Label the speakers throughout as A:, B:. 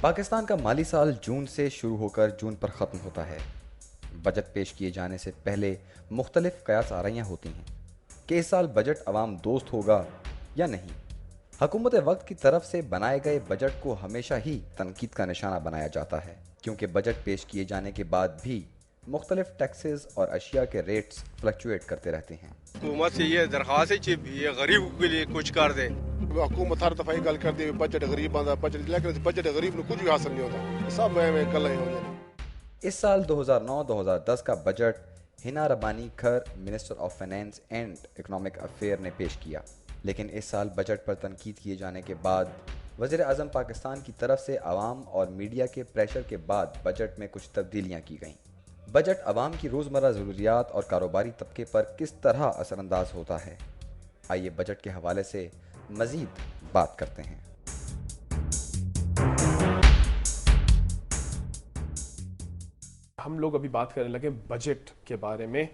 A: पाकिस्तान का माली साल जून से शुरू होकर जून पर ख़त्म होता है। बजट पेश किए जाने से पहले मुख्तलिफ कयास आराइयाँ होती हैं कि इस साल बजट अवाम दोस्त होगा या नहीं। हुकूमत वक्त की तरफ से बनाए गए बजट को हमेशा ही तनकीद का निशाना बनाया जाता है, क्योंकि बजट पेश किए जाने के बाद भी मुख्तलिफ टैक्सेस और अशिया के रेट्स फ्लक्चुएट करते रहते हैं।
B: हुकूमत से ये दरख्वास्त है कि ये गरीब के लिए कुछ कर दे।
C: हुकूमत हर दफा गल कर दी बजट गरीब आंदा बजट, लेकिन बजट गरीब को कुछ भी हासिल नहीं होता, सब में गल्लां होंदियां।
A: इस साल 2009-2010 का बजट हिना रबानी खर, minister of finance and economic affair ने पेश किया, लेकिन इस साल बजट पर तनकीद किए जाने के बाद वज़ीर आज़म पाकिस्तान की तरफ से आवाम और मीडिया के प्रेशर के बाद बजट में कुछ तब्दीलियाँ की गईं। बजट आवाम की रोज़मर्रा ज़रूरियात और कारोबारी तबके पर किस तरह असरअंदाज होता है, आइए बजट के हवाले से मज़ीद बात करते हैं।
D: हम लोग अभी बात करने लगे बजट के बारे में।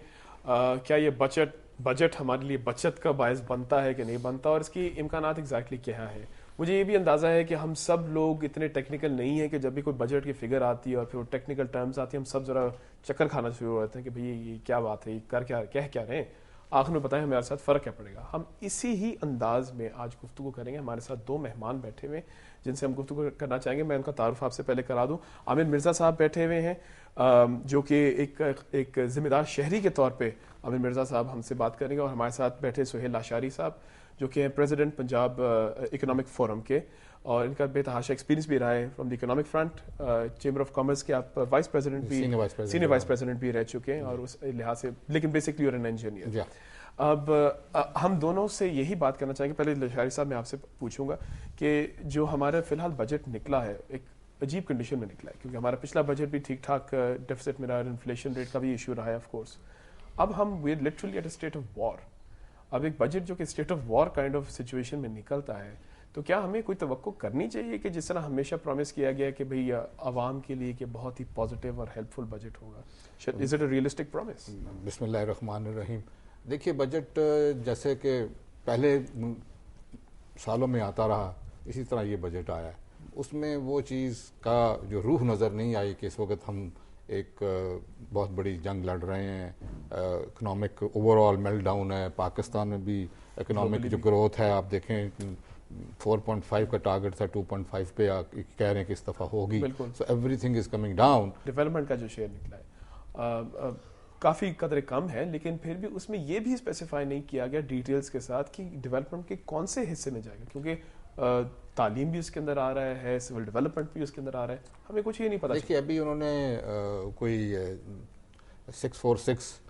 D: क्या ये बजट हमारे लिए बचत का बायस बनता है कि नहीं बनता, और इसकी इम्कानात एग्जैक्टली क्या है। मुझे ये भी अंदाज़ा है कि हम सब लोग इतने टेक्निकल नहीं है कि जब भी कोई बजट की फिगर आती है और फिर वो टेक्निकल टर्म्स आती है, हम सब ज़रा चक्कर खाना शुरू हो जाते हैं कि भाई ये क्या बात है, ये कह क्या रहे हैं, आखिर में बताएं हमारे साथ फ़र्क क्या पड़ेगा। हम इसी ही अंदाज में आज गुफ्तगू करेंगे। हमारे साथ दो मेहमान बैठे हुए हैं जिनसे हम गुफ्तगू करना चाहेंगे। मैं उनका तारुफ आपसे पहले करा दूं। आमिर मिर्ज़ा साहब बैठे हुए हैं, जो कि एक ज़िम्मेदार शहरी के तौर पे आमिर मिर्ज़ा साहब हमसे बात करेंगे। और हमारे साथ बैठे सुहेल लाशारी साहब, जो कि हैं प्रेसिडेंट पंजाब इकोनॉमिक फोरम के, और इनका बेतहाशा एक्सपीरियंस भी रहा है from the economic front. Chamber of commerce के आप वाइस प्रेसिडेंट भी, सीनियर वाइस प्रेसिडेंट भी रह चुके हैं, और उस लिहाज से, लेकिन बेसिकली यूर एन इंजीनियर। अब हम दोनों से यही बात करना चाहेंगे। पहले लाशारी साहब मैं आपसे पूछूंगा कि जो हमारा फिलहाल बजट निकला है, एक अजीब कंडीशन में निकला है, क्योंकि हमारा पिछला बजट भी ठीक ठाक डेफिसिट में रहा, इन्फ्लेशन रेट का भी इशू रहा है ऑफ कोर्स। अब हम we are literally at a state of war. अब एक बजट जो कि state of war kind of situation में निकलता है, तो क्या हमें कोई तवक्को करनी चाहिए कि जिस तरह हमेशा प्रॉमिस किया गया कि भाई आवाम के लिए कि बहुत ही पॉजिटिव और हेल्पफुल बजट होगा, is it a realistic promise?
E: बिस्मिल्लाहिर्रहमानिर्रहीम। देखिए, बजट जैसे कि पहले सालों में आता रहा, इसी तरह ये बजट आया है। उसमें वो चीज़ का जो रूह नज़र नहीं आई कि इस वक्त हम एक बहुत बड़ी जंग लड़ रहे हैं, इकोनॉमिक ओवरऑल मेल्ट डाउन है। पाकिस्तान में भी इकोनॉमिक जो ग्रोथ है, आप देखें 4.5 का टारगेट था, 2.5 पे कह रहे हैं कि इस दफ़ा होगी। So everything is coming down.
D: Development का जो शेयर निकला है काफ़ी कदर कम है, लेकिन फिर भी उसमें ये भी स्पेसिफाई नहीं किया गया डिटेल्स के साथ कि डेवलपमेंट के कौन से हिस्से में जाएगा, क्योंकि तालीम भी उसके अंदर आ रहा है, सिविल डेवलपमेंट भी उसके अंदर आ रहा है, हमें कुछ ये नहीं पता।
E: देखिए, अभी उन्होंने कोई 646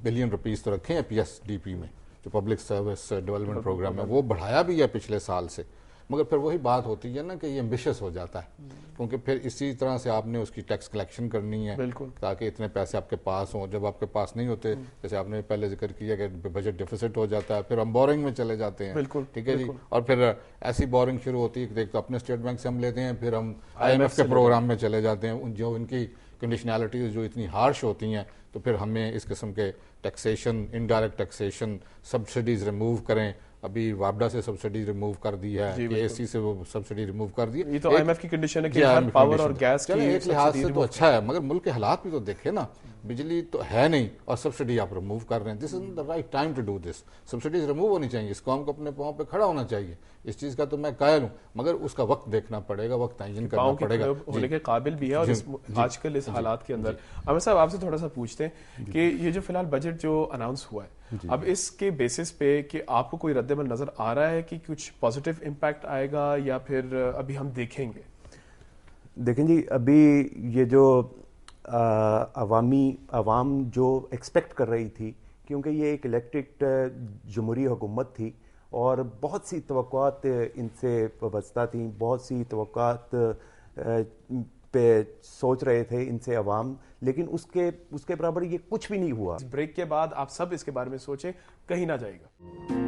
E: बिलियन रुपीस तो रखे हैं PSDP में, जो पब्लिक सर्विस डेवलपमेंट प्रोग्राम है, वो बढ़ाया भी है पिछले साल से। मगर फिर वही बात होती है ना कि ये एम्बिशियस हो जाता है, क्योंकि फिर इसी तरह से आपने उसकी टैक्स कलेक्शन करनी है ताकि इतने पैसे आपके पास हों। जब आपके पास नहीं होते, जैसे आपने पहले जिक्र किया कि बजट डेफिसिट हो जाता है, फिर हम बोरिंग में चले जाते हैं। ठीक है जी। और फिर ऐसी बोरिंग शुरू होती है कि तो अपने स्टेट बैंक से हम लेते हैं, फिर हम IMF के प्रोग्राम में चले जाते हैं, जो इनकी कंडीशनैलिटीज जो इतनी हार्श होती हैं, तो फिर हमें इस किस्म के taxation, indirect taxation, subsidies remove करें। अभी वापडा से सब्सिडी रिमूव कर दी है, ASC से वो सब्सिडी रिमूव कर दी है।
D: ये तो IMF की कंडीशन है कि हर पावर और गैस की
E: एक लिहाज से तो अच्छा है, मगर मुल्क के हालात भी तो देखे ना, बिजली तो है नहीं और सब्सिडी आप रिमूव कर रहे हैं। This is the right time to do this. Subsidies remove होनी चाहिए, इस कौम को अपने पाँव पे खड़ा होना चाहिए। इस चीज का तो मैं कायल हूँ, मगर उसका वक्त देखना पड़ेगा, वक्त तयन करना पड़ेगा,
D: होने के काबिल भी है। और आजकल इस हालात के अंदर आमिर साहब आपसे थोड़ा सा पूछते हैं कि ये जो फिलहाल बजट जो अनाउंस हुआ है, अब इसके बेसिस पे कि आपको कोई रद्दमल नजर आ रहा है कि कुछ पॉजिटिव इम्पैक्ट आएगा, या फिर अभी हम देखेंगे?
F: देखें जी, अभी ये जो आवाम जो एक्सपेक्ट कर रही थी, क्योंकि ये एक इलेक्टेड जमहूरी हुकूमत थी और बहुत सी तवक्कुआत इनसे वाबस्ता थी, बहुत सी तवक्कुआत पे सोच रहे थे इनसे अवाम, लेकिन उसके बराबर ये कुछ भी नहीं हुआ।
D: ब्रेक के बाद आप सब इसके बारे में सोचें, कहीं ना जाएगा।